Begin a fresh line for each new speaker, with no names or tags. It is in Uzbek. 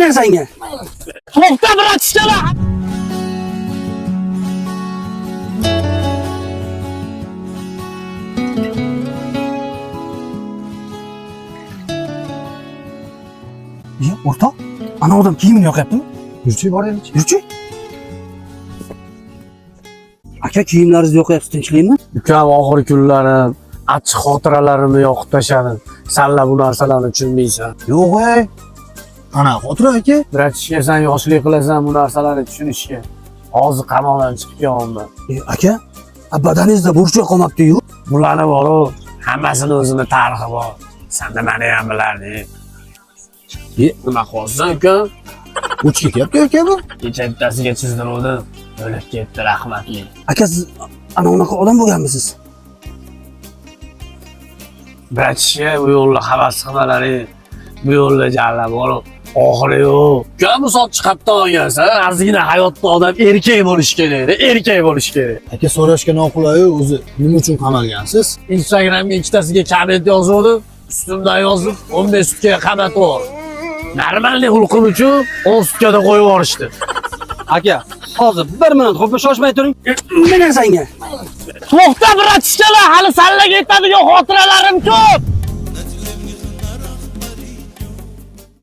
Nima senga?
To'xta, bratishkalar!
O'rtoq, ana odam kiyimini yoqyaptimi?
Yurchi bor edi.
Yurchi. Aka, kiyimlaringizni yoqyapsiz, tinchlikmi?
Ukam oxirgi kunlarim achchiq xotiralarimni yoqib tashladim. Sanla bu narsalarni tushunmaysan.
Yo'q ey. Ana xotira aka.
Bratishka, sen yoshlik qilasan bu narsalarni tushunishga. Hozir qamoqdan chiqib kelyapman.
Aka, badaningizda burchak qolmabdi-yu.
Bularni bor-ku, hammasini o'zini tarixi bor. Sen nimani ham bilarding. Nima qilyapsan ukam?
Uch ketyapti aka bu.
Kecha bittasiga chizdiruvdim. O'lib ketdi, rahmatli.
Aka, siz ana unaqa odam bo'lganmisiz?
Bratishka, bu yo'lda havas qilmalaring. Bu yo'lda jalla borib, oxiri yo'q. Ukam bu soch chiqibdan olgansan, ozgina hayotda odam erkak bo'lishi kerak, erkak bo'lishi kerak.
Aka so'rashga noqulay o'zi. Nima uchun qamalgansiz?
Instagramga ikkitasiga komment yozuvdim, ustimdan yozib 15 sutkaga qamat bor. Normalniy xulqim uchun 10 sutkada qo'yib yuborishdi.
Aka, hozir 1 minut xo'p shoshmay turing. Nima senga?
To'xta, bratishkalar, hali sallaga yetadigan xotiralarim ko'p.